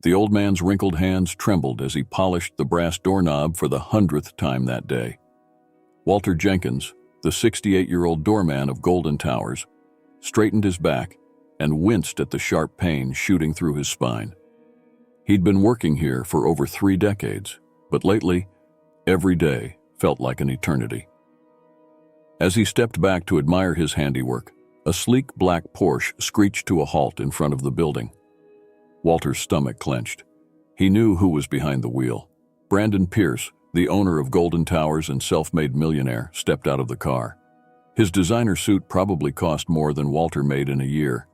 The old man's wrinkled hands trembled as he polished the brass doorknob for the 100th time that day. Walter Jenkins, the 68-year-old doorman of Golden Towers, straightened his back and winced at the sharp pain shooting through his spine. He'd been working here for over 3 decades, but lately, every day felt like an eternity. As he stepped back to admire his handiwork, a sleek black Porsche screeched to a halt in front of the building. Walter's stomach clenched. He knew who was behind the wheel. Brandon Pierce, the owner of Golden Towers and self-made millionaire, stepped out of the car. His designer suit probably cost more than Walter made in a year.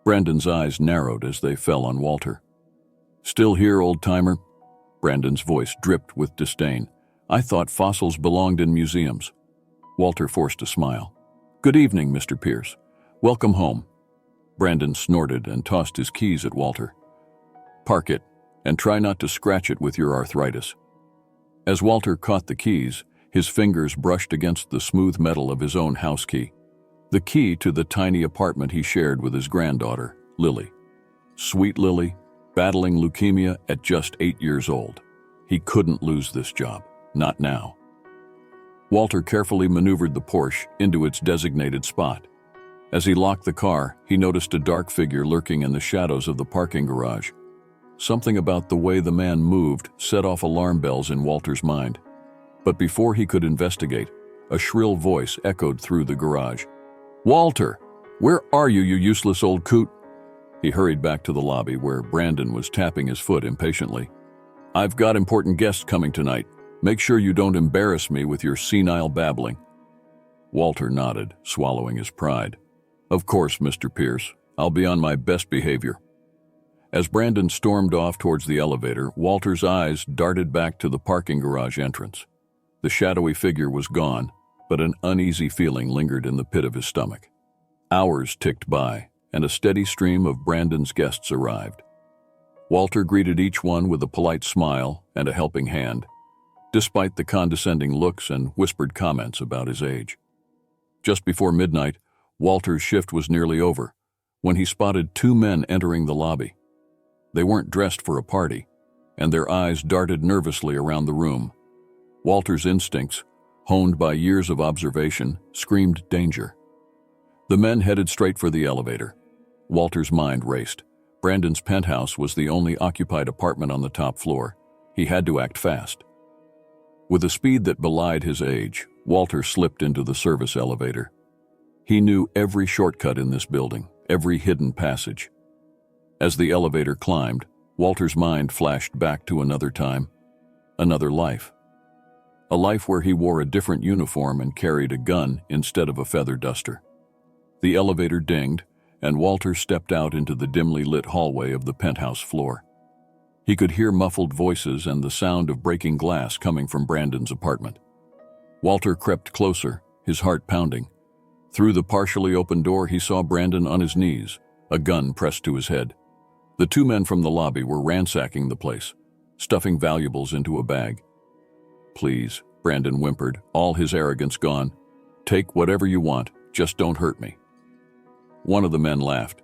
Brandon's eyes narrowed as they fell on Walter. "Still here, old-timer?" Brandon's voice dripped with disdain. "I thought fossils belonged in museums." Walter forced a smile. "Good evening, Mr. Pierce. Welcome home." Brandon snorted and tossed his keys at Walter. "Park it, and try not to scratch it with your arthritis." As Walter caught the keys, his fingers brushed against the smooth metal of his own house key. The key to the tiny apartment he shared with his granddaughter, Lily. Sweet Lily, battling leukemia at just 8 years old. He couldn't lose this job, not now. Walter carefully maneuvered the Porsche into its designated spot. As he locked the car, he noticed a dark figure lurking in the shadows of the parking garage. Something about the way the man moved set off alarm bells in Walter's mind. But before he could investigate, a shrill voice echoed through the garage. "Walter, where are you, you useless old coot?" He hurried back to the lobby where Brandon was tapping his foot impatiently. "I've got important guests coming tonight. Make sure you don't embarrass me with your senile babbling." Walter nodded, swallowing his pride. "Of course, Mr. Pierce. I'll be on my best behavior." As Brandon stormed off towards the elevator, Walter's eyes darted back to the parking garage entrance. The shadowy figure was gone, but an uneasy feeling lingered in the pit of his stomach. Hours ticked by, and a steady stream of Brandon's guests arrived. Walter greeted each one with a polite smile and a helping hand, despite the condescending looks and whispered comments about his age. Just before midnight, Walter's shift was nearly over when he spotted 2 men entering the lobby. They weren't dressed for a party, and their eyes darted nervously around the room. Walter's instincts, honed by years of observation, screamed danger. The men headed straight for the elevator. Walter's mind raced. Brandon's penthouse was the only occupied apartment on the top floor. He had to act fast. With a speed that belied his age, Walter slipped into the service elevator. He knew every shortcut in this building, every hidden passage. As the elevator climbed, Walter's mind flashed back to another time, another life. A life where he wore a different uniform and carried a gun instead of a feather duster. The elevator dinged, and Walter stepped out into the dimly lit hallway of the penthouse floor. He could hear muffled voices and the sound of breaking glass coming from Brandon's apartment. Walter crept closer, his heart pounding. Through the partially open door, he saw Brandon on his knees, a gun pressed to his head. The 2 men from the lobby were ransacking the place, stuffing valuables into a bag. "Please," Brandon whimpered, all his arrogance gone. "Take whatever you want, just don't hurt me." One of the men laughed.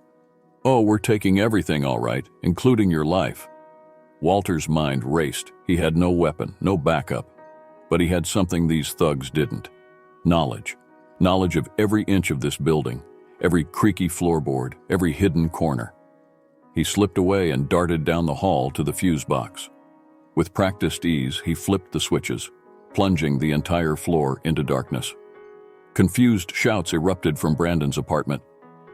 "Oh, we're taking everything all right, including your life." Walter's mind raced. He had no weapon, no backup. But he had something these thugs didn't. Knowledge. Knowledge of every inch of this building, every creaky floorboard, every hidden corner. He slipped away and darted down the hall to the fuse box. With practiced ease, he flipped the switches, plunging the entire floor into darkness. Confused shouts erupted from Brandon's apartment.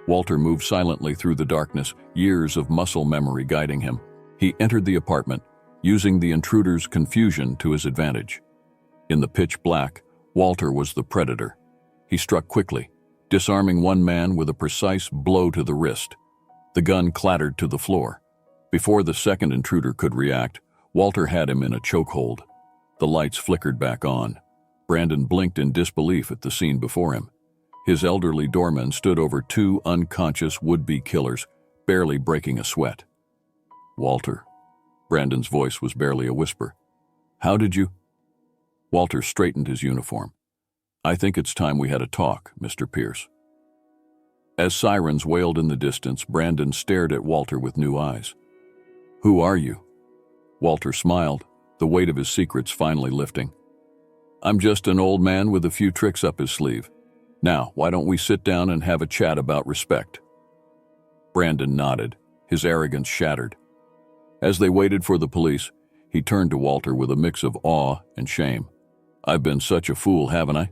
Walter moved silently through the darkness, years of muscle memory guiding him. He entered the apartment, using the intruder's confusion to his advantage. In the pitch black, Walter was the predator. He struck quickly, disarming one man with a precise blow to the wrist. The gun clattered to the floor. Before the second intruder could react, Walter had him in a chokehold. The lights flickered back on. Brandon blinked in disbelief at the scene before him. His elderly doorman stood over 2 unconscious would-be killers, barely breaking a sweat. "Walter." Brandon's voice was barely a whisper. "How did you—" Walter straightened his uniform. "I think it's time we had a talk, Mr. Pierce." As sirens wailed in the distance, Brandon stared at Walter with new eyes. Who are you? Walter smiled, the weight of his secrets finally lifting. I'm just an old man with a few tricks up his sleeve. Now, why don't we sit down and have a chat about respect? Brandon nodded, his arrogance shattered. As they waited for the police, he turned to Walter with a mix of awe and shame. I've been such a fool, haven't I?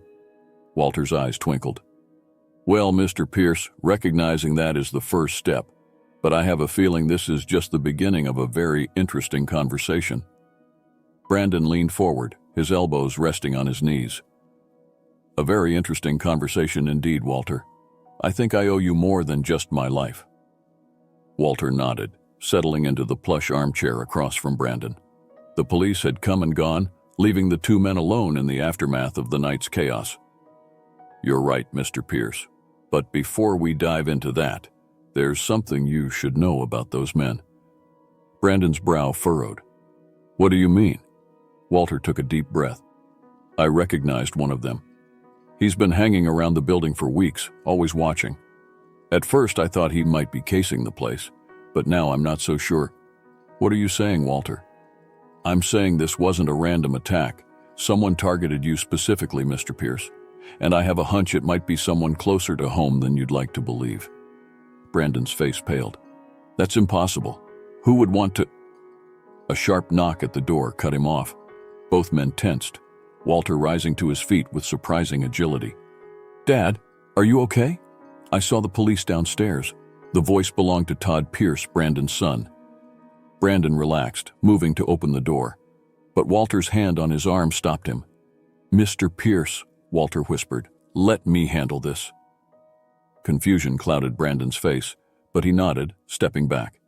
Walter's eyes twinkled. Well, Mr. Pierce, recognizing that is the first step, but I have a feeling this is just the beginning of a very interesting conversation. Brandon leaned forward, his elbows resting on his knees. A very interesting conversation indeed, Walter. I think I owe you more than just my life. Walter nodded, settling into the plush armchair across from Brandon. The police had come and gone, leaving the two men alone in the aftermath of the night's chaos. You're right, Mr. Pierce. But before we dive into that, there's something you should know about those men. Brandon's brow furrowed. What do you mean? Walter took a deep breath. I recognized one of them. He's been hanging around the building for weeks, always watching. At first I thought he might be casing the place, but now I'm not so sure. What are you saying, Walter? I'm saying this wasn't a random attack. Someone targeted you specifically, Mr. Pierce, and I have a hunch it might be someone closer to home than you'd like to believe. Brandon's face paled. That's impossible. Who would want to... A sharp knock at the door cut him off. Both men tensed, Walter rising to his feet with surprising agility. Dad, are you okay? I saw the police downstairs. The voice belonged to Todd Pierce, Brandon's son. Brandon relaxed, moving to open the door. But Walter's hand on his arm stopped him. Mr. Pierce, Walter whispered, let me handle this. Confusion clouded Brandon's face, but he nodded, stepping back.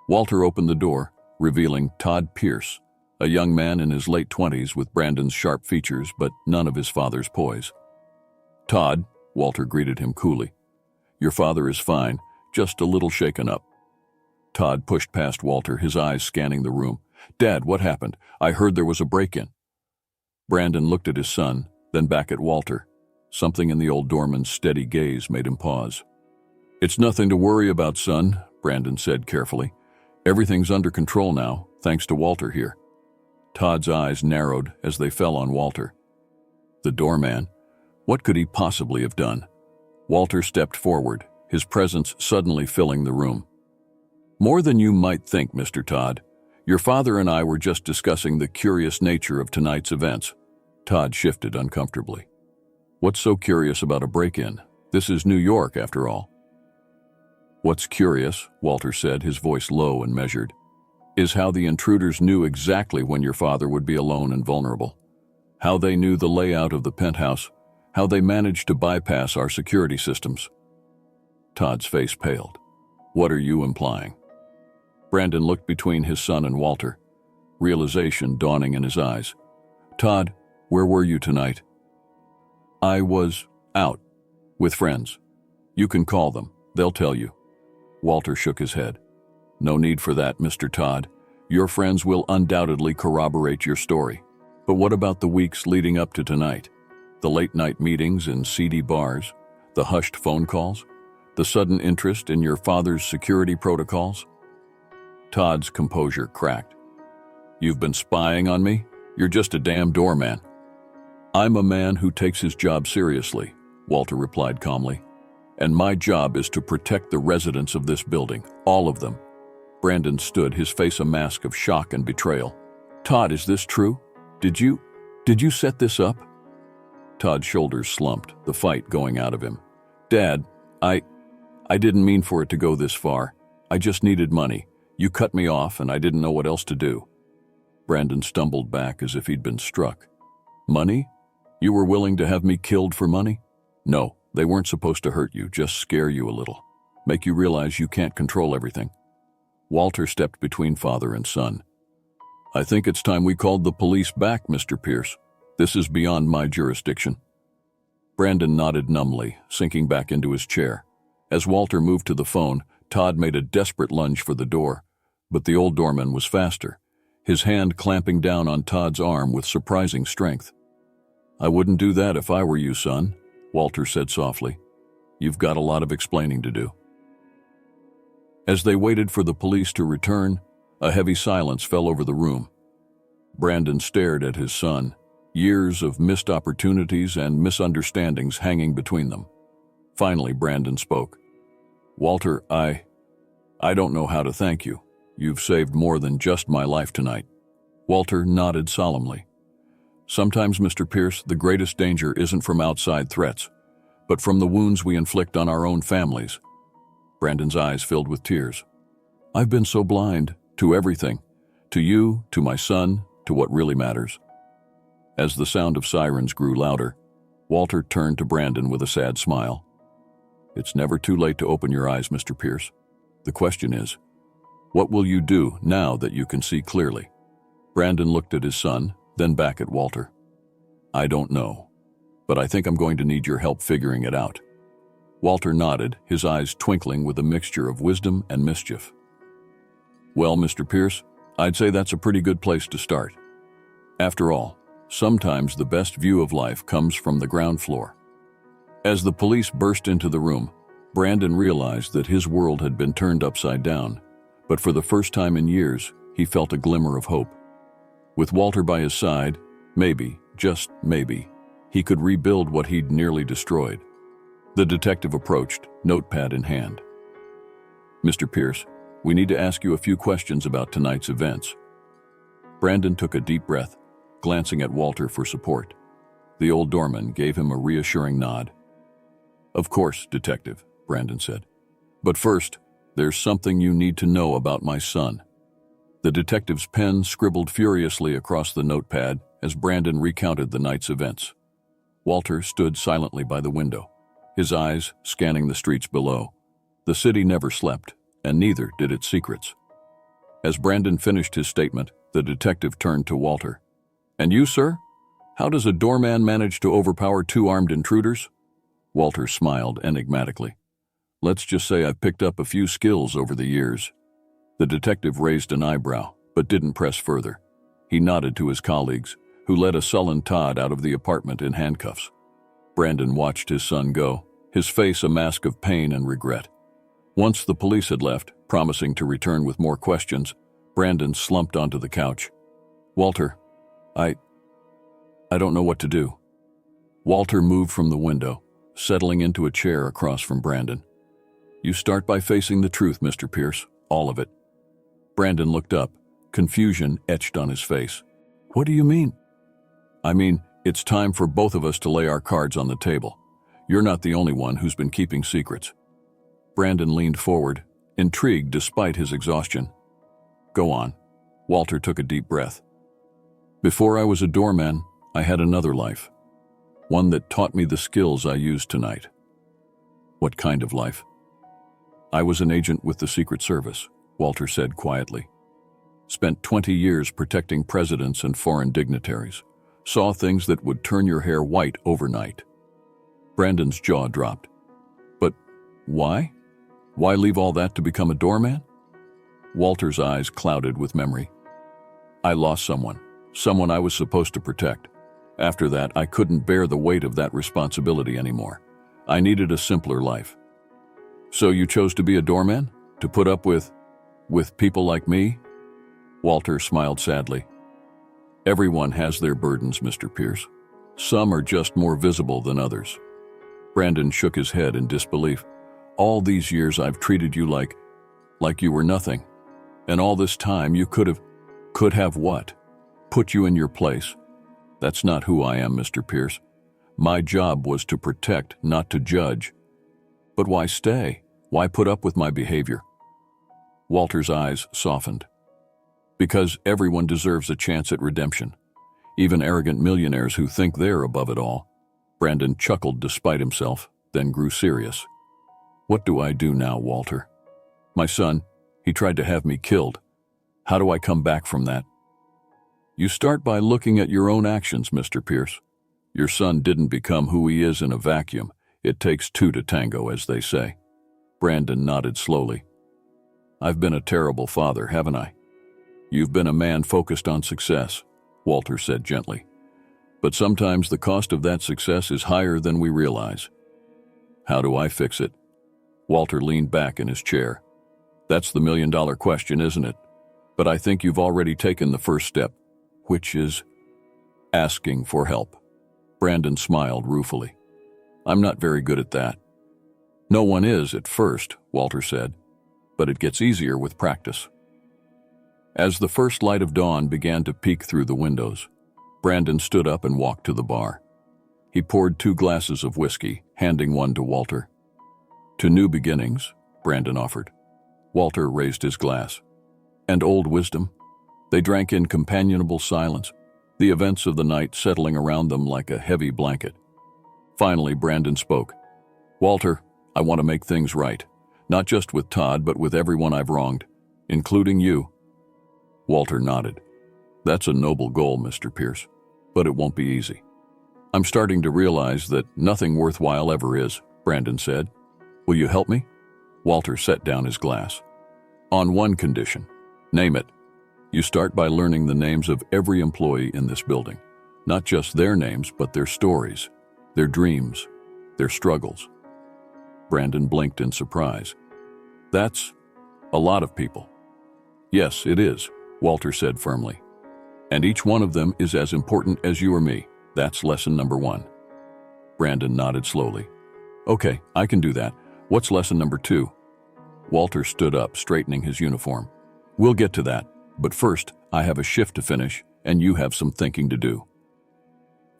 Walter opened the door, revealing Todd Pierce, a young man in his late 20s with Brandon's sharp features but none of his father's poise. Todd, Walter greeted him coolly. Your father is fine, just a little shaken up. Todd pushed past Walter, his eyes scanning the room. Dad, what happened? I heard there was a break-in. Brandon looked at his son, then back at Walter. Something in the old doorman's steady gaze made him pause. It's nothing to worry about, son, Brandon said carefully. Everything's under control now, thanks to Walter here. Todd's eyes narrowed as they fell on Walter. The doorman? What could he possibly have done? Walter stepped forward, his presence suddenly filling the room. More than you might think, Mr. Todd. Your father and I were just discussing the curious nature of tonight's events. Todd shifted uncomfortably. What's so curious about a break-in? This is New York, after all. What's curious, Walter said, his voice low and measured, is how the intruders knew exactly when your father would be alone and vulnerable. How they knew the layout of the penthouse, how they managed to bypass our security systems. Todd's face paled. What are you implying? Brandon looked between his son and Walter, realization dawning in his eyes. Todd, where were you tonight? I was out with friends. You can call them. They'll tell you. Walter shook his head. No need for that, Mr. Todd. Your friends will undoubtedly corroborate your story. But what about the weeks leading up to tonight? The late-night meetings in seedy bars, the hushed phone calls, the sudden interest in your father's security protocols? Todd's composure cracked. You've been spying on me? You're just a damn doorman. I'm a man who takes his job seriously, Walter replied calmly. And my job is to protect the residents of this building, all of them. Brandon stood, his face a mask of shock and betrayal. Todd, is this true? Did you set this up? Todd's shoulders slumped, the fight going out of him. Dad, I didn't mean for it to go this far. I just needed money. You cut me off and I didn't know what else to do. Brandon stumbled back as if he'd been struck. Money? You were willing to have me killed for money? No, they weren't supposed to hurt you, just scare you a little. Make you realize you can't control everything. Walter stepped between father and son. I think it's time we called the police back, Mr. Pierce. This is beyond my jurisdiction. Brandon nodded numbly, sinking back into his chair. As Walter moved to the phone, Todd made a desperate lunge for the door, but the old doorman was faster, his hand clamping down on Todd's arm with surprising strength. I wouldn't do that if I were you, son, Walter said softly. You've got a lot of explaining to do. As they waited for the police to return, A heavy silence fell over the room. Brandon stared at his son, years of missed opportunities and misunderstandings hanging between them. Finally, Brandon spoke. "Walter, I don't know how to thank you. You've saved more than just my life tonight." Walter nodded solemnly. "Sometimes, Mr. Pierce, the greatest danger isn't from outside threats, but from the wounds we inflict on our own families." Brandon's eyes filled with tears. "I've been so blind to everything, to you, to my son, to what really matters." As the sound of sirens grew louder, Walter turned to Brandon with a sad smile. "It's never too late to open your eyes, Mr. Pierce. The question is, what will you do now that you can see clearly?" Brandon looked at his son, then back at Walter. "I don't know, but I think I'm going to need your help figuring it out." Walter nodded, his eyes twinkling with a mixture of wisdom and mischief. "Well, Mr. Pierce, I'd say that's a pretty good place to start. After all, sometimes the best view of life comes from the ground floor." As the police burst into the room, Brandon realized that his world had been turned upside down, but for the first time in years, he felt a glimmer of hope. With Walter by his side, maybe, just maybe, he could rebuild what he'd nearly destroyed. The detective approached, notepad in hand. "Mr. Pierce, we need to ask you a few questions about tonight's events." Brandon took a deep breath, glancing at Walter for support. The old doorman gave him a reassuring nod. "Of course, Detective," Brandon said. "But first, there's something you need to know about my son." The detective's pen scribbled furiously across the notepad as Brandon recounted the night's events. Walter stood silently by the window, his eyes scanning the streets below. The city never slept, and neither did its secrets. As Brandon finished his statement, the detective turned to Walter. "And you, sir? How does a doorman manage to overpower two armed intruders?" Walter smiled enigmatically. "Let's just say I've picked up a few skills over the years." The detective raised an eyebrow, but didn't press further. He nodded to his colleagues, who led a sullen Todd out of the apartment in handcuffs. Brandon watched his son go, his face a mask of pain and regret. Once the police had left, promising to return with more questions, Brandon slumped onto the couch. "Walter, I don't know what to do." Walter moved from the window, settling into a chair across from Brandon. "You start by facing the truth, Mr. Pierce, all of it." Brandon looked up, confusion etched on his face. "What do you mean?" "I mean, it's time for both of us to lay our cards on the table. You're not the only one who's been keeping secrets." Brandon leaned forward, intrigued despite his exhaustion. "Go on." Walter took a deep breath. "Before I was a doorman, I had another life. One that taught me the skills I used tonight." "What kind of life?" "I was an agent with the Secret Service," Walter said quietly. "Spent 20 years protecting presidents and foreign dignitaries. Saw things that would turn your hair white overnight." Brandon's jaw dropped. "But why? Why leave all that to become a doorman?" Walter's eyes clouded with memory. "I lost someone I was supposed to protect. After that, I couldn't bear the weight of that responsibility anymore. I needed a simpler life." "So you chose to be a doorman? To put up with people like me?" Walter smiled sadly. "Everyone has their burdens, Mr. Pierce. Some are just more visible than others." Brandon shook his head in disbelief. "All these years I've treated you like you were nothing. And all this time you could have what? Put you in your place. That's not who I am, Mr. Pierce. My job was to protect, not to judge. But why stay? Why put up with my behavior?" Walter's eyes softened. "Because everyone deserves a chance at redemption. Even arrogant millionaires who think they're above it all." Brandon chuckled despite himself, then grew serious. "What do I do now, Walter? My son, he tried to have me killed. How do I come back from that?" "You start by looking at your own actions, Mr. Pierce. Your son didn't become who he is in a vacuum. It takes two to tango, as they say." Brandon nodded slowly. "I've been a terrible father, haven't I?" "You've been a man focused on success," Walter said gently. "But sometimes the cost of that success is higher than we realize." "How do I fix it?" Walter leaned back in his chair. "That's the million-dollar question, isn't it? But I think you've already taken the first step, which is asking for help. Brandon smiled ruefully. I'm not very good at that. No one is at first, Walter said, but it gets easier with practice. As the first light of dawn began to peek through the windows, Brandon stood up and walked to the bar. He poured 2 glasses of whiskey, handing one to Walter. To new beginnings, Brandon offered. Walter raised his glass. And old wisdom? They drank in companionable silence, the events of the night settling around them like a heavy blanket. Finally, Brandon spoke. Walter, I want to make things right, not just with Todd, but with everyone I've wronged, including you. Walter nodded. That's a noble goal, Mr. Pierce, but it won't be easy. I'm starting to realize that nothing worthwhile ever is, Brandon said. Will you help me? Walter set down his glass. On one condition. Name it. You start by learning the names of every employee in this building. Not just their names, but their stories, their dreams, their struggles. Brandon blinked in surprise. That's a lot of people. Yes, it is, Walter said firmly. And each one of them is as important as you or me. That's lesson number 1. Brandon nodded slowly. Okay, I can do that. What's lesson number 2? Walter stood up, straightening his uniform. We'll get to that, but first, I have a shift to finish, and you have some thinking to do.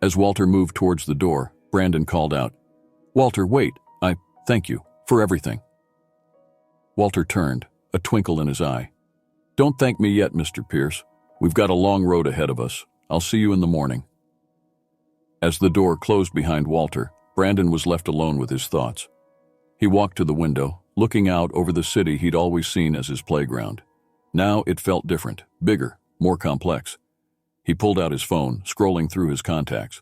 As Walter moved towards the door, Brandon called out, Walter, wait, thank you for everything. Walter turned, a twinkle in his eye. Don't thank me yet, Mr. Pierce. We've got a long road ahead of us. I'll see you in the morning. As the door closed behind Walter, Brandon was left alone with his thoughts. He walked to the window, looking out over the city he'd always seen as his playground. Now it felt different, bigger, more complex. He pulled out his phone, scrolling through his contacts.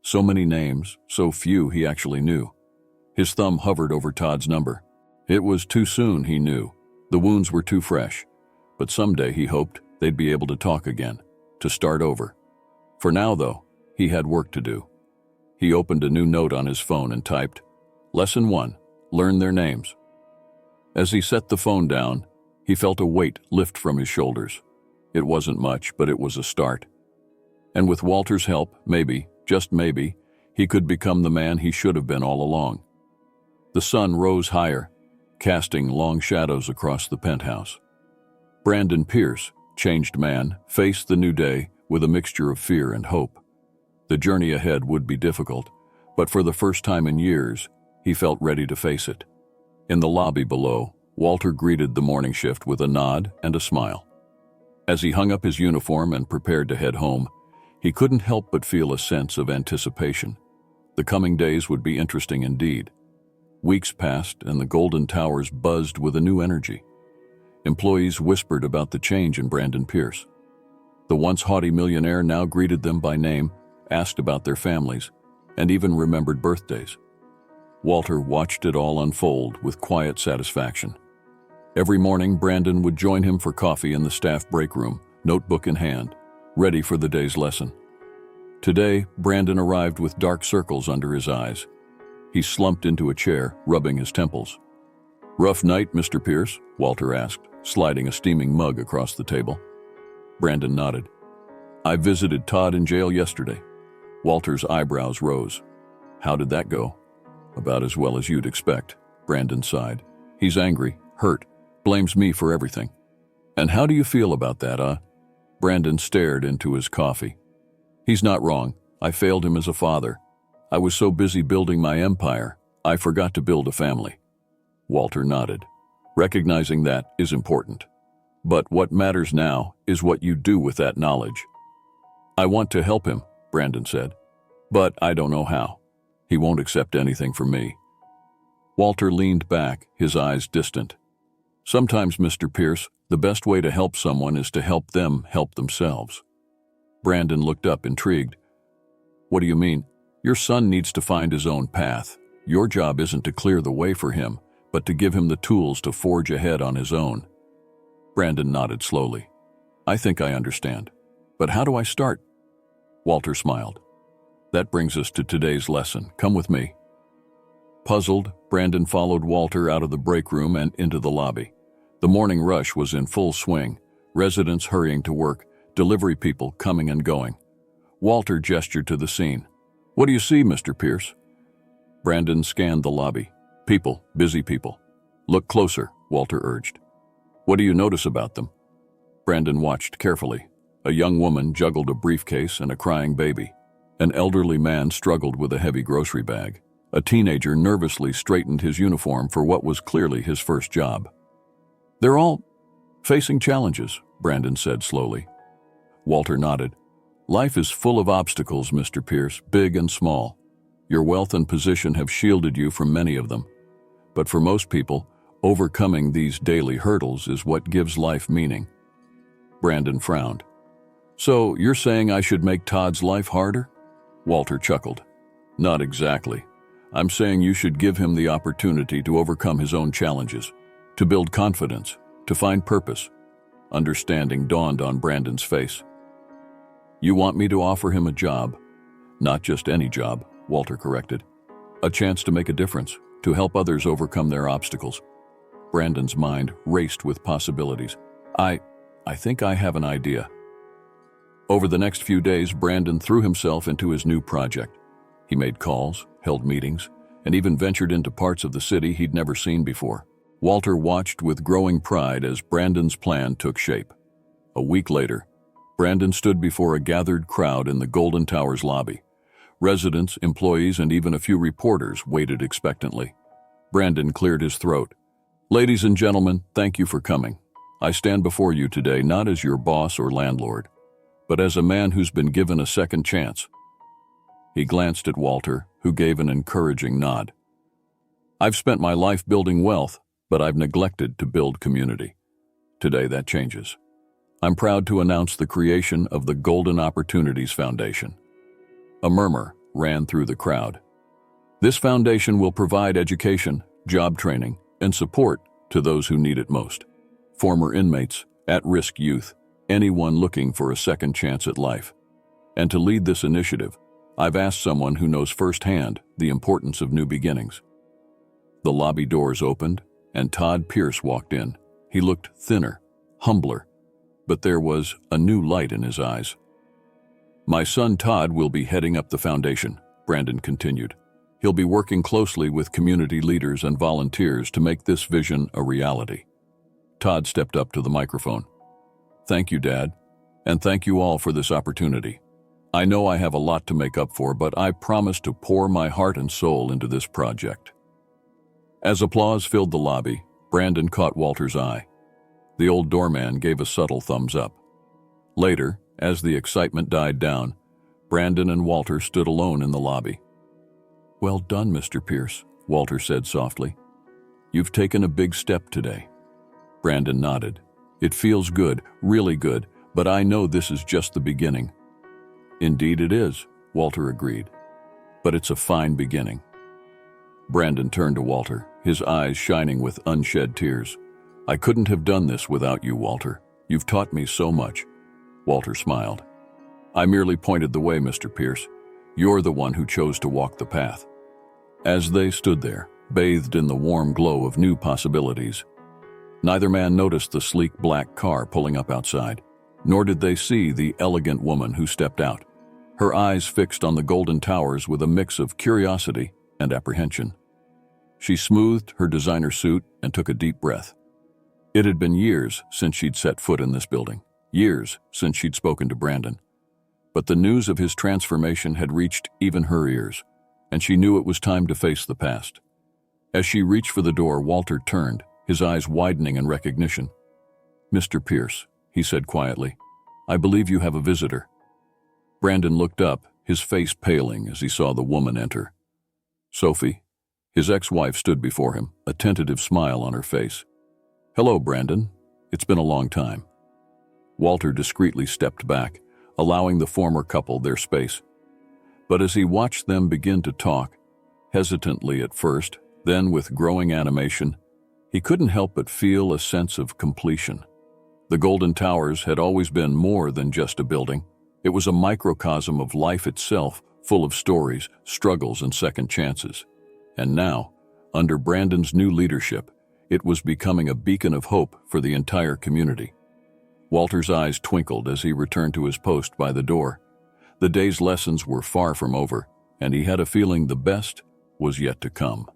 So many names, so few he actually knew. His thumb hovered over Todd's number. It was too soon, he knew. The wounds were too fresh. But someday, he hoped, they'd be able to talk again, to start over. For now, though, he had work to do. He opened a new note on his phone and typed, Lesson 1, learn their names. As he set the phone down, he felt a weight lift from his shoulders. It wasn't much, but it was a start. And with Walter's help, maybe, just maybe, he could become the man he should have been all along. The sun rose higher, casting long shadows across the penthouse. Brandon Pierce, changed man, faced the new day with a mixture of fear and hope. The journey ahead would be difficult, but for the first time in years, he felt ready to face it. In the lobby below, Walter greeted the morning shift with a nod and a smile. As he hung up his uniform and prepared to head home, he couldn't help but feel a sense of anticipation. The coming days would be interesting indeed. Weeks passed and the Golden Towers buzzed with a new energy. Employees whispered about the change in Brandon Pierce. The once haughty millionaire now greeted them by name, asked about their families, and even remembered birthdays. Walter watched it all unfold with quiet satisfaction. Every morning, Brandon would join him for coffee in the staff break room, notebook in hand, ready for the day's lesson. Today, Brandon arrived with dark circles under his eyes. He slumped into a chair, rubbing his temples. Rough night, Mr. Pierce? Walter asked, sliding a steaming mug across the table. Brandon nodded. I visited Todd in jail yesterday. Walter's eyebrows rose. How did that go? About as well as you'd expect, Brandon sighed. He's angry, hurt, blames me for everything. And how do you feel about that, Brandon stared into his coffee. He's not wrong. I failed him as a father. I was so busy building my empire, I forgot to build a family. Walter nodded. Recognizing that is important. But what matters now is what you do with that knowledge. I want to help him, Brandon said. But I don't know how. He won't accept anything from me. Walter leaned back, his eyes distant. Sometimes, Mr. Pierce, the best way to help someone is to help them help themselves. Brandon looked up, intrigued. What do you mean? Your son needs to find his own path. Your job isn't to clear the way for him, but to give him the tools to forge ahead on his own. Brandon nodded slowly. I think I understand. But how do I start? Walter smiled. That brings us to today's lesson. Come with me. Puzzled, Brandon followed Walter out of the break room and into the lobby. The morning rush was in full swing. residents hurrying to work, delivery people coming and going. Walter gestured to the scene. "What do you see, Mr. Pierce?" Brandon scanned the lobby. "People, busy people." "Look closer," Walter urged. "What do you notice about them?" Brandon watched carefully. A young woman juggled a briefcase and a crying baby. An elderly man struggled with a heavy grocery bag. A teenager nervously straightened his uniform for what was clearly his first job. "They're all facing challenges," Brandon said slowly. Walter nodded. "Life is full of obstacles, Mr. Pierce, big and small. Your wealth and position have shielded you from many of them. But for most people, overcoming these daily hurdles is what gives life meaning." Brandon frowned. "So you're saying I should make Todd's life harder?" Walter chuckled. "Not exactly. I'm saying you should give him the opportunity to overcome his own challenges, to build confidence, to find purpose." Understanding dawned on Brandon's face. "You want me to offer him a job?" "Not just any job," Walter corrected. "A chance to make a difference, to help others overcome their obstacles." Brandon's mind raced with possibilities. I think I have an idea." Over the next few days, Brandon threw himself into his new project. He made calls, held meetings, and even ventured into parts of the city he'd never seen before. Walter watched with growing pride as Brandon's plan took shape. A week later, Brandon stood before a gathered crowd in the Golden Towers lobby. Residents, employees, and even a few reporters waited expectantly. Brandon cleared his throat. "Ladies and gentlemen, thank you for coming. I stand before you today not as your boss or landlord, but as a man who's been given a second chance." He glanced at Walter, who gave an encouraging nod. "I've spent my life building wealth, but I've neglected to build community. Today that changes. I'm proud to announce the creation of the Golden Opportunities Foundation." A murmur ran through the crowd. "This foundation will provide education, job training, and support to those who need it most. Former inmates, at-risk youth, anyone looking for a second chance at life. And to lead this initiative, I've asked someone who knows firsthand the importance of new beginnings." The lobby doors opened, and Todd Pierce walked in. He looked thinner, humbler, but there was a new light in his eyes. "My son Todd will be heading up the foundation," Brandon continued. "He'll be working closely with community leaders and volunteers to make this vision a reality." Todd stepped up to the microphone. "Thank you, Dad, and thank you all for this opportunity. I know I have a lot to make up for, but I promise to pour my heart and soul into this project." As applause filled the lobby, Brandon caught Walter's eye. The old doorman gave a subtle thumbs up. Later, as the excitement died down, Brandon and Walter stood alone in the lobby. "Well done, Mr. Pierce," Walter said softly. "You've taken a big step today." Brandon nodded. "It feels good, really good, but I know this is just the beginning." "Indeed it is," Walter agreed. "But it's a fine beginning." Brandon turned to Walter, his eyes shining with unshed tears. "I couldn't have done this without you, Walter. You've taught me so much." Walter smiled. "I merely pointed the way, Mr. Pierce. You're the one who chose to walk the path." As they stood there, bathed in the warm glow of new possibilities, neither man noticed the sleek black car pulling up outside, nor did they see the elegant woman who stepped out, her eyes fixed on the Golden Towers with a mix of curiosity and apprehension. She smoothed her designer suit and took a deep breath. It had been years since she'd set foot in this building, years since she'd spoken to Brandon. But the news of his transformation had reached even her ears, and she knew it was time to face the past. As she reached for the door, Walter turned, his eyes widening in recognition. "Mr. Pierce," he said quietly, "I believe you have a visitor." Brandon looked up, his face paling as he saw the woman enter. Sophie, his ex-wife, stood before him, a tentative smile on her face. "Hello, Brandon. It's been a long time." Walter discreetly stepped back, allowing the former couple their space. But as he watched them begin to talk, hesitantly at first, then with growing animation, he couldn't help but feel a sense of completion. The Golden Towers had always been more than just a building. It was a microcosm of life itself, full of stories, struggles, and second chances. And now, under Brandon's new leadership, it was becoming a beacon of hope for the entire community. Walter's eyes twinkled as he returned to his post by the door. The day's lessons were far from over, and he had a feeling the best was yet to come.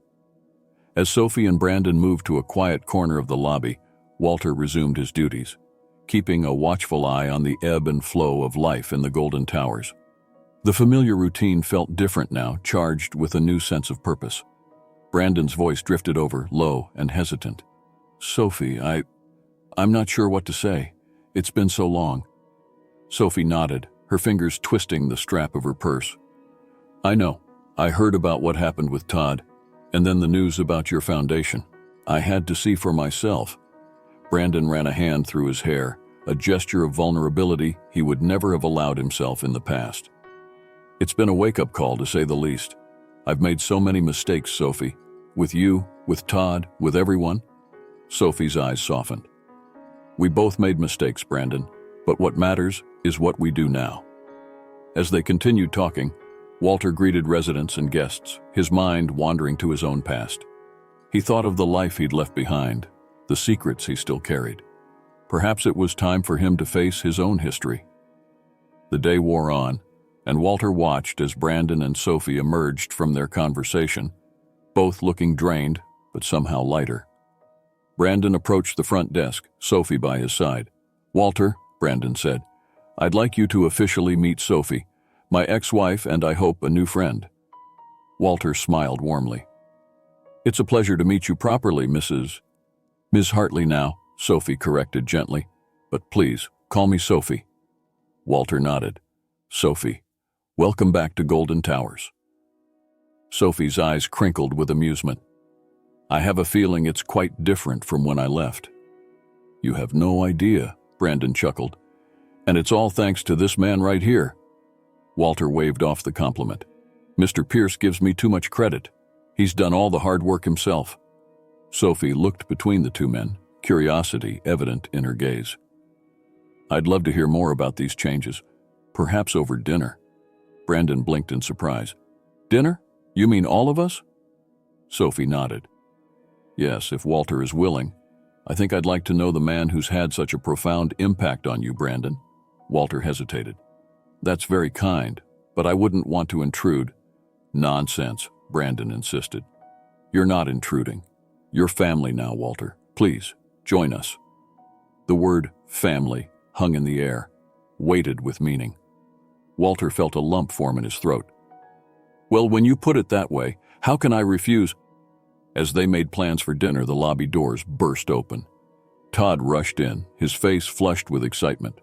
As Sophie and Brandon moved to a quiet corner of the lobby, Walter resumed his duties, keeping a watchful eye on the ebb and flow of life in the Golden Towers. The familiar routine felt different now, charged with a new sense of purpose. Brandon's voice drifted over, low and hesitant. "Sophie, I'm not sure what to say. It's been so long." Sophie nodded, her fingers twisting the strap of her purse. "I know. I heard about what happened with Todd, and then the news about your foundation. I had to see for myself." Brandon ran a hand through his hair, a gesture of vulnerability he would never have allowed himself in the past. "It's been a wake-up call, to say the least. I've made so many mistakes, Sophie. With you, with Todd, with everyone." Sophie's eyes softened. "We both made mistakes, Brandon, but what matters is what we do now." As they continued talking, Walter greeted residents and guests, his mind wandering to his own past. He thought of the life he'd left behind, the secrets he still carried. Perhaps it was time for him to face his own history. The day wore on, and Walter watched as Brandon and Sophie emerged from their conversation, both looking drained, but somehow lighter. Brandon approached the front desk, Sophie by his side. "Walter," Brandon said, "I'd like you to officially meet Sophie, my ex-wife and I hope a new friend." Walter smiled warmly. "It's a pleasure to meet you properly, Ms. Hartley now," Sophie corrected gently, "but please, call me Sophie." Walter nodded. "Sophie, welcome back to Golden Towers." Sophie's eyes crinkled with amusement. "I have a feeling it's quite different from when I left." "You have no idea," Brandon chuckled. "And it's all thanks to this man right here." Walter waved off the compliment. "Mr. Pierce gives me too much credit. He's done all the hard work himself." Sophie looked between the two men, curiosity evident in her gaze. "I'd love to hear more about these changes, perhaps over dinner." Brandon blinked in surprise. "Dinner? You mean all of us?" Sophie nodded. "Yes, if Walter is willing. I think I'd like to know the man who's had such a profound impact on you, Brandon." Walter hesitated. "That's very kind, but I wouldn't want to intrude." "Nonsense," Brandon insisted. "You're not intruding. You're family now, Walter. Please, join us." The word family hung in the air, weighted with meaning. Walter felt a lump form in his throat. "Well, when you put it that way, how can I refuse?" As they made plans for dinner, the lobby doors burst open. Todd rushed in, his face flushed with excitement.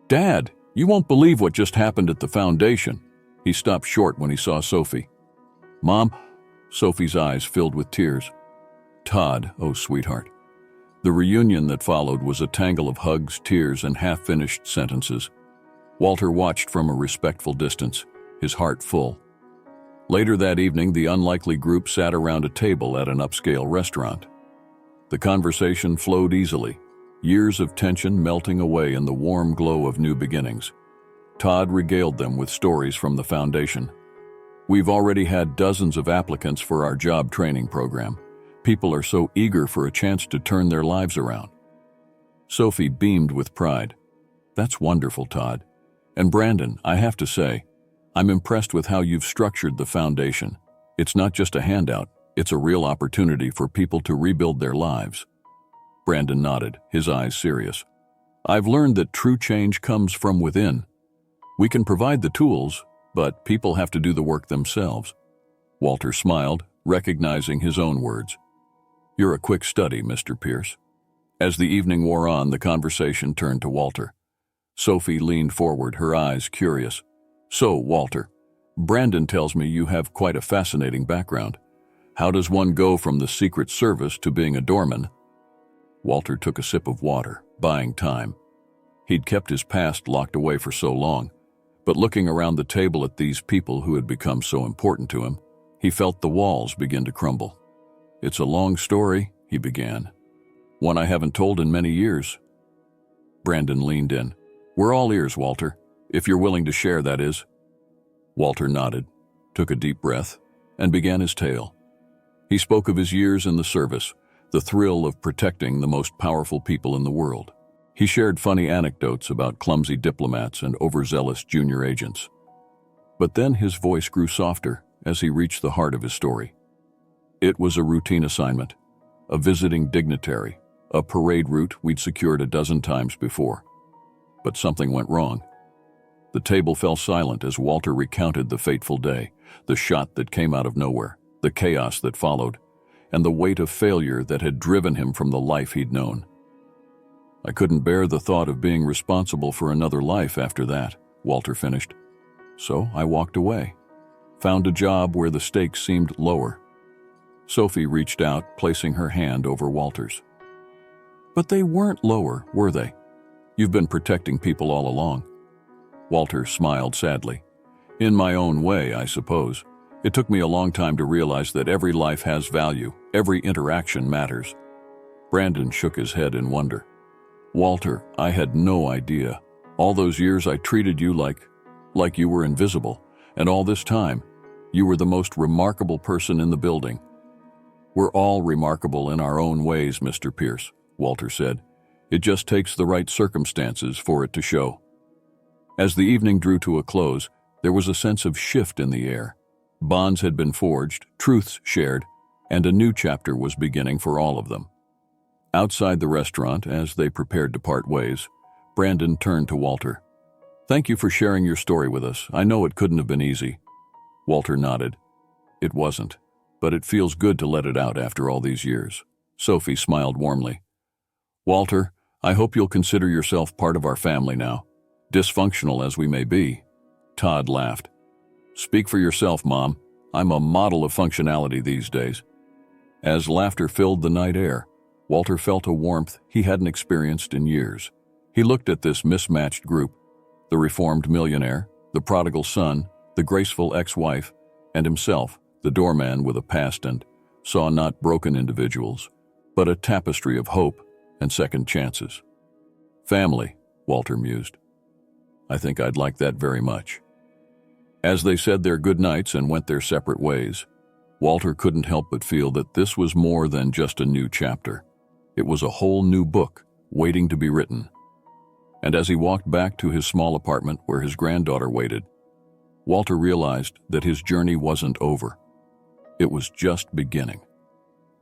"Dad, you won't believe what just happened at the foundation." He stopped short when he saw Sophie. "Mom," Sophie's eyes filled with tears. "Todd, oh sweetheart." The reunion that followed was a tangle of hugs, tears, and half-finished sentences. Walter watched from a respectful distance, his heart full. Later that evening, the unlikely group sat around a table at an upscale restaurant. The conversation flowed easily, years of tension melting away in the warm glow of new beginnings. Todd regaled them with stories from the foundation. "We've already had dozens of applicants for our job training program. People are so eager for a chance to turn their lives around." Sophie beamed with pride. "That's wonderful, Todd. And Brandon, I have to say, I'm impressed with how you've structured the foundation. It's not just a handout, it's a real opportunity for people to rebuild their lives." Brandon nodded, his eyes serious. "I've learned that true change comes from within. We can provide the tools, but people have to do the work themselves." Walter smiled, recognizing his own words. "You're a quick study, Mr. Pierce." As the evening wore on, the conversation turned to Walter. Sophie leaned forward, her eyes curious. "So, Walter, Brandon tells me you have quite a fascinating background. How does one go from the Secret Service to being a doorman?" Walter took a sip of water, buying time. He'd kept his past locked away for so long, but looking around the table at these people who had become so important to him, he felt the walls begin to crumble. "It's a long story," he began. "One I haven't told in many years." Brandon leaned in. "We're all ears, Walter. If you're willing to share, that is." Walter nodded, took a deep breath, and began his tale. He spoke of his years in the service, the thrill of protecting the most powerful people in the world. He shared funny anecdotes about clumsy diplomats and overzealous junior agents. But then his voice grew softer as he reached the heart of his story. It was a routine assignment, a visiting dignitary, a parade route we'd secured a dozen times before. But something went wrong. The table fell silent as Walter recounted the fateful day, the shot that came out of nowhere, the chaos that followed, and the weight of failure that had driven him from the life he'd known. I couldn't bear the thought of being responsible for another life after that, Walter finished. So I walked away, found a job where the stakes seemed lower. Sophie reached out, placing her hand over Walter's. But they weren't lower, were they? You've been protecting people all along. Walter smiled sadly. In my own way, I suppose. It took me a long time to realize that every life has value, every interaction matters. Brandon shook his head in wonder. Walter, I had no idea. All those years I treated you like you were invisible, and all this time, you were the most remarkable person in the building. We're all remarkable in our own ways, Mr. Pierce, Walter said. It just takes the right circumstances for it to show. As the evening drew to a close, there was a sense of shift in the air. Bonds had been forged, truths shared, and a new chapter was beginning for all of them. Outside the restaurant, as they prepared to part ways, Brandon turned to Walter. Thank you for sharing your story with us. I know it couldn't have been easy. Walter nodded. It wasn't, but it feels good to let it out after all these years. Sophie smiled warmly. Walter, I hope you'll consider yourself part of our family now, dysfunctional as we may be. Todd laughed. Speak for yourself, Mom. I'm a model of functionality these days. As laughter filled the night air, Walter felt a warmth he hadn't experienced in years. He looked at this mismatched group, the reformed millionaire, the prodigal son, the graceful ex-wife, and himself, the doorman with a past, and saw not broken individuals, but a tapestry of hope and second chances. Family, Walter mused. I think I'd like that very much. As they said their goodnights and went their separate ways, Walter couldn't help but feel that this was more than just a new chapter. It was a whole new book waiting to be written. And as he walked back to his small apartment where his granddaughter waited, Walter realized that his journey wasn't over. It was just beginning.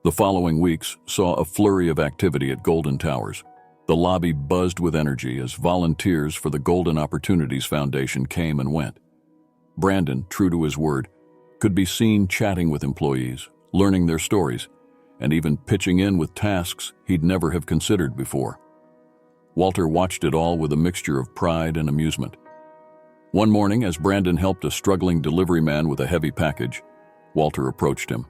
The following weeks saw a flurry of activity at Golden Towers. The lobby buzzed with energy as volunteers for the Golden Opportunities Foundation came and went. Brandon, true to his word, could be seen chatting with employees, learning their stories, and even pitching in with tasks he'd never have considered before. Walter watched it all with a mixture of pride and amusement. One morning, as Brandon helped a struggling delivery man with a heavy package, Walter approached him.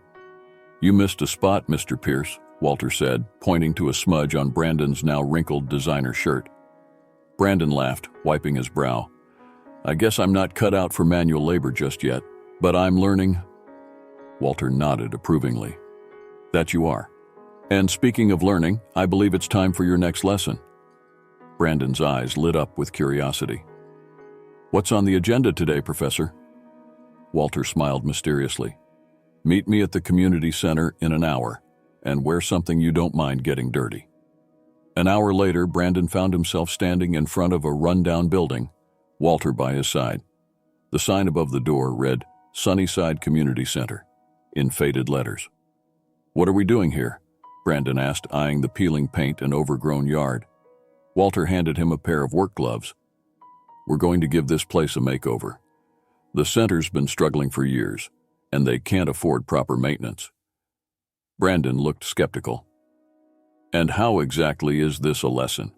You missed a spot, Mr. Pierce, Walter said, pointing to a smudge on Brandon's now wrinkled designer shirt. Brandon laughed, wiping his brow. I guess I'm not cut out for manual labor just yet, but I'm learning. Walter nodded approvingly. That you are. And speaking of learning, I believe it's time for your next lesson. Brandon's eyes lit up with curiosity. What's on the agenda today, Professor? Walter smiled mysteriously. Meet me at the community center in an hour, and wear something you don't mind getting dirty. An hour later, Brandon found himself standing in front of a rundown building, Walter by his side. The sign above the door read, Sunnyside Community Center, in faded letters. What are we doing here? Brandon asked, eyeing the peeling paint and overgrown yard. Walter handed him a pair of work gloves. We're going to give this place a makeover. The center's been struggling for years, and they can't afford proper maintenance. Brandon looked skeptical. And how exactly is this a lesson?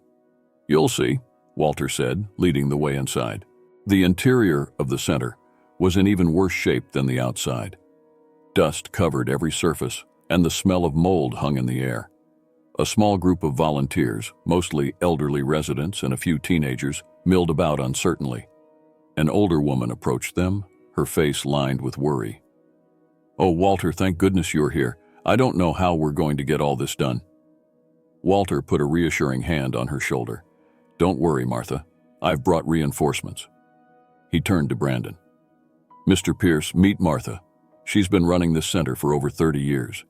You'll see, Walter said, leading the way inside. The interior of the center was in even worse shape than the outside. Dust covered every surface, and the smell of mold hung in the air. A small group of volunteers, mostly elderly residents and a few teenagers, milled about uncertainly. An older woman approached them, her face lined with worry. Oh, Walter, thank goodness you're here. I don't know how we're going to get all this done. Walter put a reassuring hand on her shoulder. Don't worry, Martha. I've brought reinforcements. He turned to Brandon. Mr. Pierce, meet Martha. She's been running this center for over 30 years.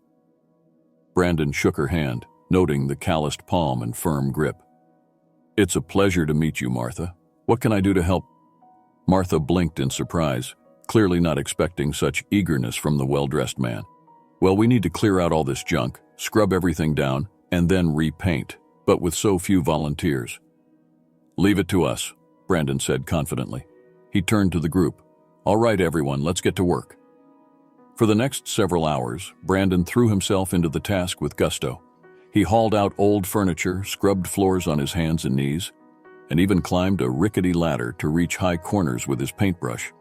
Brandon shook her hand, noting the calloused palm and firm grip. It's a pleasure to meet you, Martha. What can I do to help? Martha blinked in surprise, clearly not expecting such eagerness from the well-dressed man. Well, we need to clear out all this junk, scrub everything down, and then repaint, but with so few volunteers. Leave it to us, Brandon said confidently. He turned to the group. All right, everyone, let's get to work. For the next several hours, Brandon threw himself into the task with gusto. He hauled out old furniture, scrubbed floors on his hands and knees, and even climbed a rickety ladder to reach high corners with his paintbrush.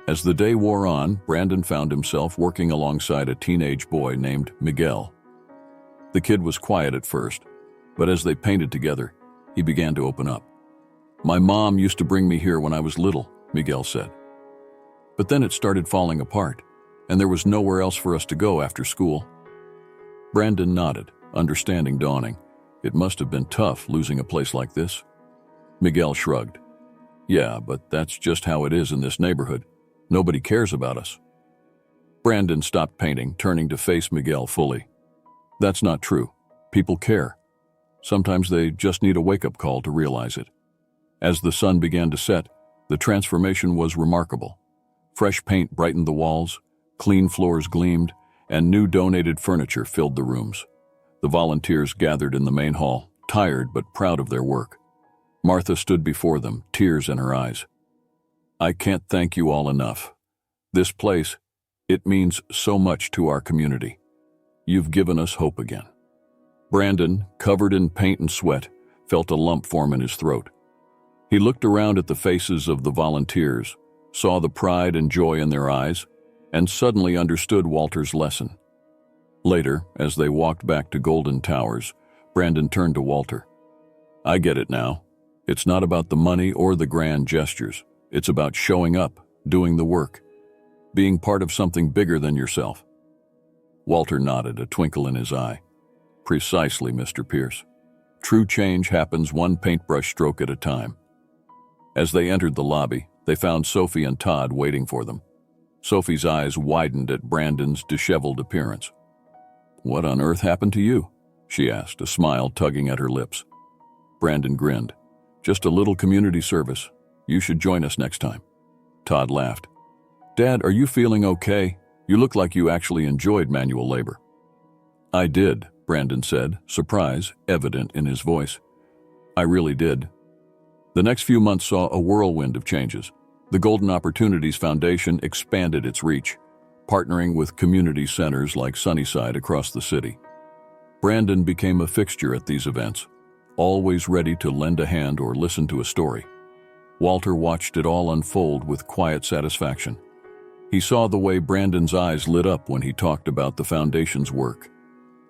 As the day wore on, Brandon found himself working alongside a teenage boy named Miguel. The kid was quiet at first, but as they painted together, he began to open up. My mom used to bring me here when I was little, Miguel said. But then it started falling apart, and there was nowhere else for us to go after school. Brandon nodded, understanding dawning. It must have been tough losing a place like this. Miguel shrugged. Yeah, but that's just how it is in this neighborhood. Nobody cares about us. Brandon stopped painting, turning to face Miguel fully. That's not true. People care. Sometimes they just need a wake-up call to realize it. As the sun began to set, the transformation was remarkable. Fresh paint brightened the walls, clean floors gleamed, and new donated furniture filled the rooms. The volunteers gathered in the main hall, tired but proud of their work. Martha stood before them, tears in her eyes. I can't thank you all enough. This place, it means so much to our community. You've given us hope again. Brandon, covered in paint and sweat, felt a lump form in his throat. He looked around at the faces of the volunteers, saw the pride and joy in their eyes, and suddenly understood Walter's lesson. Later, as they walked back to Golden Towers, Brandon turned to Walter. I get it now. It's not about the money or the grand gestures. It's about showing up, doing the work, being part of something bigger than yourself. Walter nodded, a twinkle in his eye. Precisely, Mr. Pierce. True change happens one paintbrush stroke at a time. As they entered the lobby, they found Sophie and Todd waiting for them. Sophie's eyes widened at Brandon's disheveled appearance. What on earth happened to you? She asked, a smile tugging at her lips. Brandon grinned. Just a little community service. You should join us next time. Todd laughed. Dad, are you feeling okay? You look like you actually enjoyed manual labor. I did, Brandon said, surprise evident in his voice. I really did. The next few months saw a whirlwind of changes. The Golden Opportunities Foundation expanded its reach, partnering with community centers like Sunnyside across the city. Brandon became a fixture at these events, always ready to lend a hand or listen to a story. Walter watched it all unfold with quiet satisfaction. He saw the way Brandon's eyes lit up when he talked about the foundation's work,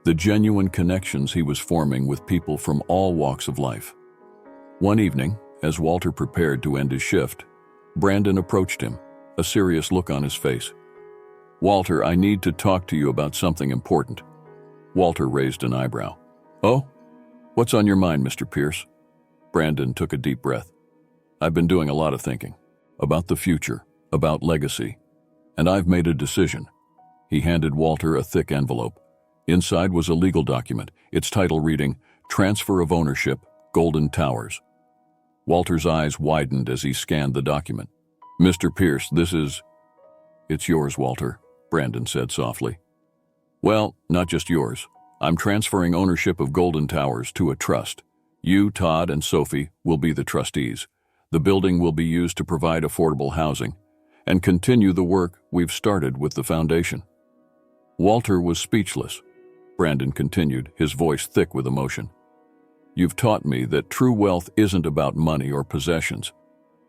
the genuine connections he was forming with people from all walks of life. One evening, as Walter prepared to end his shift, Brandon approached him, a serious look on his face. Walter, I need to talk to you about something important. Walter raised an eyebrow. Oh? What's on your mind, Mr. Pierce? Brandon took a deep breath. I've been doing a lot of thinking about the future, about legacy, and I've made a decision. He handed Walter a thick envelope. Inside was a legal document, its title reading, Transfer of Ownership, Golden Towers. Walter's eyes widened as he scanned the document. Mr. Pierce, It's yours, Walter, Brandon said softly. Well, not just yours. I'm transferring ownership of Golden Towers to a trust. You, Todd, and Sophie will be the trustees. The building will be used to provide affordable housing and continue the work we've started with the foundation. Walter was speechless. Brandon continued, his voice thick with emotion. You've taught me that true wealth isn't about money or possessions.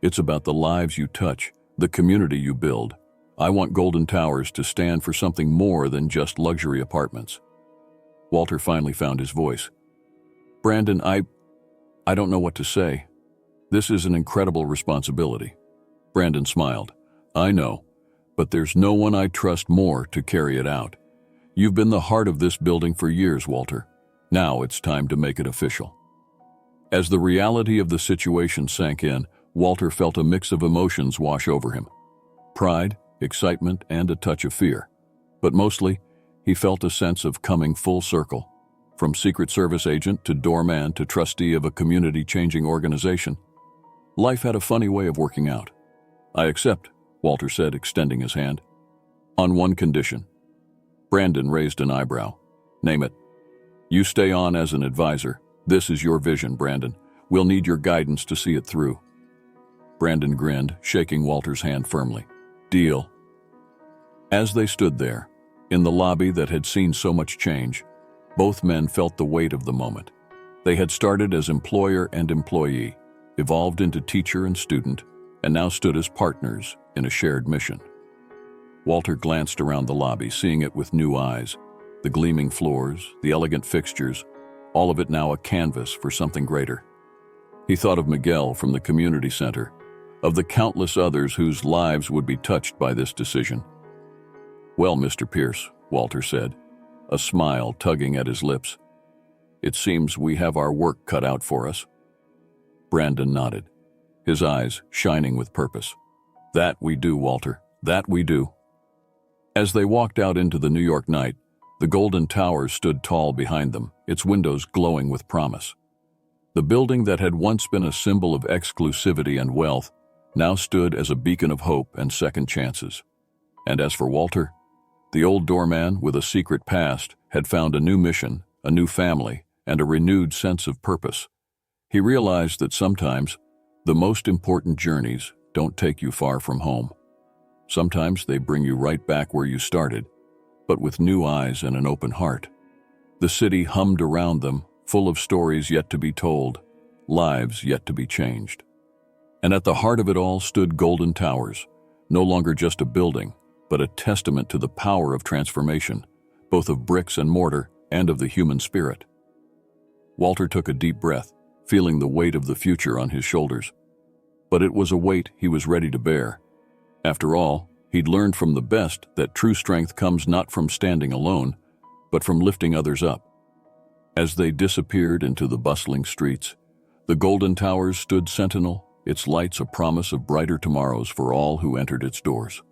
It's about the lives you touch, the community you build. I want Golden Towers to stand for something more than just luxury apartments. Walter finally found his voice. Brandon, I don't know what to say. This is an incredible responsibility. Brandon smiled. I know, but there's no one I trust more to carry it out. You've been the heart of this building for years, Walter. Now it's time to make it official. As the reality of the situation sank in, Walter felt a mix of emotions wash over him. Pride, excitement, and a touch of fear. But mostly, he felt a sense of coming full circle. From Secret Service agent to doorman to trustee of a community-changing organization. Life had a funny way of working out. I accept, Walter said, extending his hand. On one condition. Brandon raised an eyebrow. Name it. You stay on as an advisor. This is your vision, Brandon. We'll need your guidance to see it through. Brandon grinned, shaking Walter's hand firmly. Deal. As they stood there, in the lobby that had seen so much change, both men felt the weight of the moment. They had started as employer and employee, evolved into teacher and student, and now stood as partners in a shared mission. Walter glanced around the lobby, seeing it with new eyes. The gleaming floors, the elegant fixtures, all of it now a canvas for something greater. He thought of Miguel from the community center, of the countless others whose lives would be touched by this decision. Well, Mr. Pierce, Walter said, a smile tugging at his lips. It seems we have our work cut out for us. Brandon nodded, his eyes shining with purpose. That we do, Walter, that we do. As they walked out into the New York night, the Golden Towers stood tall behind them, its windows glowing with promise. The building that had once been a symbol of exclusivity and wealth now stood as a beacon of hope and second chances. And as for Walter, the old doorman with a secret past had found a new mission, a new family, and a renewed sense of purpose. He realized that sometimes the most important journeys don't take you far from home. Sometimes they bring you right back where you started, but with new eyes and an open heart. The city hummed around them, full of stories yet to be told, lives yet to be changed. And at the heart of it all stood Golden Towers, no longer just a building, but a testament to the power of transformation, both of bricks and mortar and of the human spirit. Walter took a deep breath, feeling the weight of the future on his shoulders. But it was a weight he was ready to bear. After all, he'd learned from the best that true strength comes not from standing alone, but from lifting others up. As they disappeared into the bustling streets, the Golden Towers stood sentinel, its lights a promise of brighter tomorrows for all who entered its doors.